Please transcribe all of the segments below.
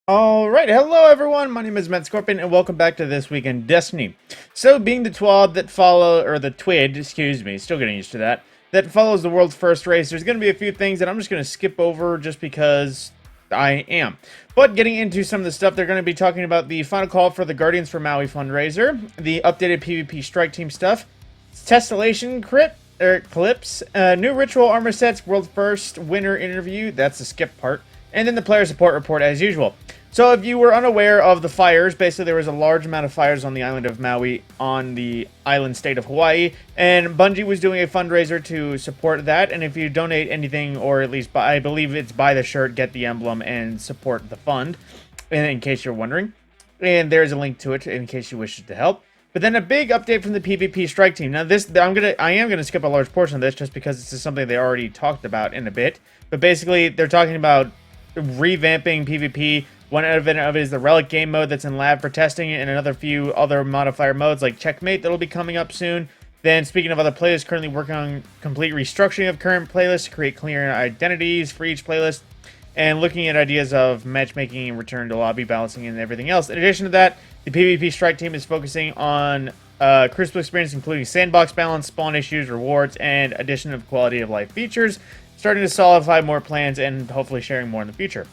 Alright, hello everyone, my name is Matt Scorpion, and welcome back to This Week in Destiny. So, being the TWID that follow, or the TWID, excuse me, still getting used to that follows the world's first race, there's going to be a few things that I'm just going to skip over just because I am. But getting into some of the stuff, they're going to be talking about the final call for the Guardians for Maui fundraiser, the updated PvP strike team stuff, Tessellation clips, new ritual armor sets, world first winner interview, that's the skip part, and then the player support report as usual. So if you were unaware of the fires, basically there was a large amount of fires on the island of Maui on the island state of Hawaii, and Bungie was doing a fundraiser to support that, and if you donate anything, or at least I believe it's buy the shirt, get the emblem, and support the fund, in case you're wondering. And there's a link to it in case you wish to help. But then a big update from the PvP strike team. Now I am gonna skip a large portion of this just because this is something they already talked about in a bit. But basically they're talking about revamping PvP. One of it is the Relic game mode that's in lab for testing, and another few other modifier modes like Checkmate that'll be coming up soon. Then, speaking of other playlists, currently working on complete restructuring of current playlists to create clear identities for each playlist, and looking at ideas of matchmaking and return to lobby balancing and everything else. In addition to that, the PvP strike team is focusing on Crucible experience, including sandbox balance, spawn issues, rewards, and addition of quality of life features, starting to solidify more plans and hopefully sharing more in the future.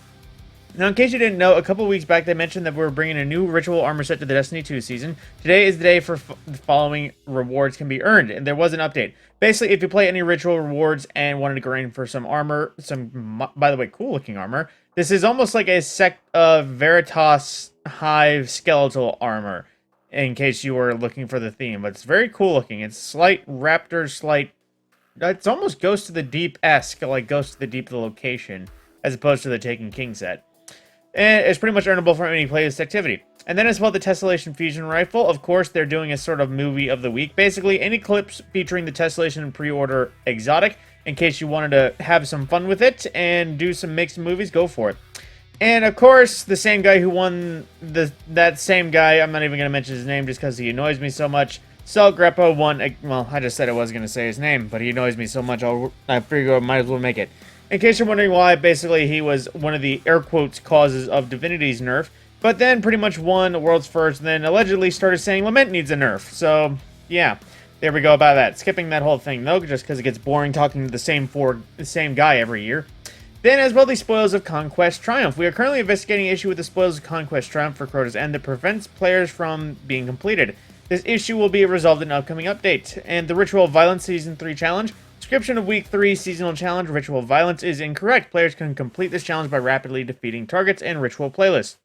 Now, in case you didn't know, a couple weeks back they mentioned that we're bringing a new ritual armor set to the Destiny 2 season. Today is the day for the following rewards can be earned, and there was an update. Basically, if you play any ritual rewards and wanted to grind for some armor, by the way, cool looking armor, this is almost like a sect of Veritas Hive skeletal armor, in case you were looking for the theme. But it's very cool looking. It's slight raptor, it's almost Ghost of the Deep-esque, like Ghost of the Deep the location, as opposed to the Taken King set. And it's pretty much earnable from any playlist activity. And then as well, the Tessellation Fusion Rifle. Of course, they're doing a sort of movie of the week. Basically, any clips featuring the Tessellation pre-order exotic, in case you wanted to have some fun with it and do some mixed movies, go for it. And of course, the same guy who won that same guy, I'm not even going to mention his name just because he annoys me so much. Sal Greppo won, well, I just said I wasn't going to say his name, but he annoys me so much, I figure I might as well make it. In case you're wondering why, basically he was one of the air quotes causes of Divinity's nerf, but then pretty much won the world's first, and then allegedly started saying Lament needs a nerf. So, yeah, there we go about that. Skipping that whole thing, though, just because it gets boring talking to the same guy every year. Then, as well, the Spoils of Conquest Triumph. We are currently investigating an issue with the Spoils of Conquest Triumph for Crota's End that prevents players from being completed. This issue will be resolved in an upcoming update. And the Ritual of Violence Season 3 Challenge. Description of Week 3 Seasonal Challenge, Ritual of Violence is incorrect. Players can complete this challenge by rapidly defeating targets and ritual playlists.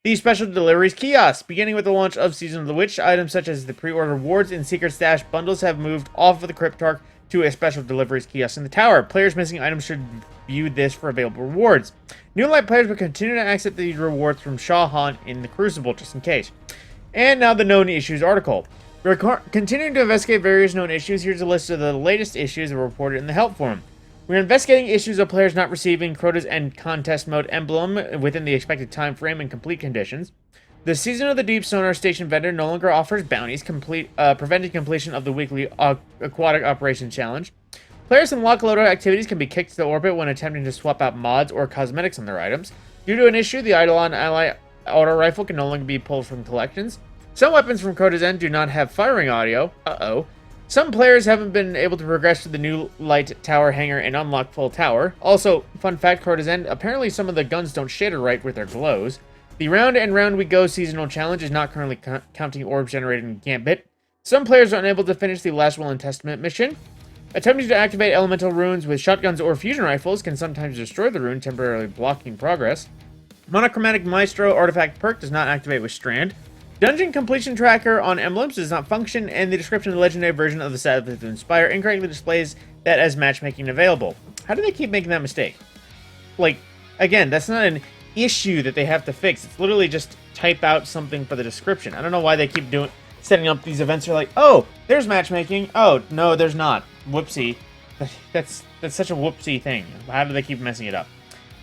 The Special Deliveries Kiosk. Beginning with the launch of Season of the Witch, items such as the pre-order rewards and Secret Stash bundles have moved off of the Cryptarch to a Special Deliveries Kiosk in the tower. Players missing items should view this for available rewards. New Light players will continue to accept these rewards from Shaw Han in the Crucible, just in case. And now the Known Issues article. We're continuing to investigate various known issues. Here's a list of the latest issues that were reported in the help forum. We're investigating issues of players not receiving Crota's End contest mode emblem within the expected time frame and complete conditions. The Season of the Deep sonar station vendor no longer offers bounties, preventing completion of the weekly aquatic operation challenge. Players in lock loadout activities can be kicked to orbit when attempting to swap out mods or cosmetics on their items. Due to an issue, the Eidolon Ally auto rifle can no longer be pulled from collections. Some weapons from Crota's End do not have firing audio. Some players haven't been able to progress to the new light tower hangar and unlock full tower. Also, fun fact, Crota's End, apparently some of the guns don't shader right with their glows. The Round and Round We Go seasonal challenge is not currently counting orbs generated in Gambit. Some players are unable to finish the Last Will and Testament mission. Attempting to activate elemental runes with shotguns or fusion rifles can sometimes destroy the rune, temporarily blocking progress. Monochromatic Maestro artifact perk does not activate with Strand. Dungeon completion tracker on emblems does not function, and the description of the legendary version of the Sabbath to Inspire incorrectly displays that as matchmaking available. How do they keep making that mistake? Like, again, that's not an issue that they have to fix. It's literally just type out something for the description. I don't know why they keep setting up these events. They're like, oh, there's matchmaking. Oh, no, there's not. Whoopsie. That's such a whoopsie thing. How do they keep messing it up?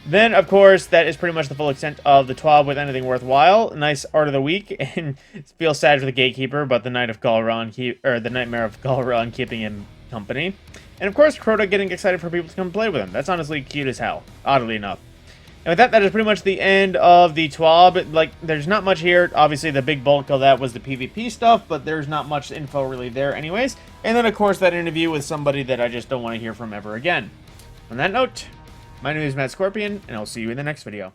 Then, of course, that is pretty much the full extent of the 12 with anything worthwhile. Nice art of the week, and feel sad for the gatekeeper, but the Knight of Galron, the Nightmare of Galron keeping him company. And of course, Crota getting excited for people to come play with him. That's honestly cute as hell, oddly enough. And with that, that is pretty much the end of the TWAB. Like, there's not much here. Obviously, the big bulk of that was the PvP stuff, but there's not much info really there anyways. And then, of course, that interview with somebody that I just don't want to hear from ever again. On that note, my name is Matt Scorpion, and I'll see you in the next video.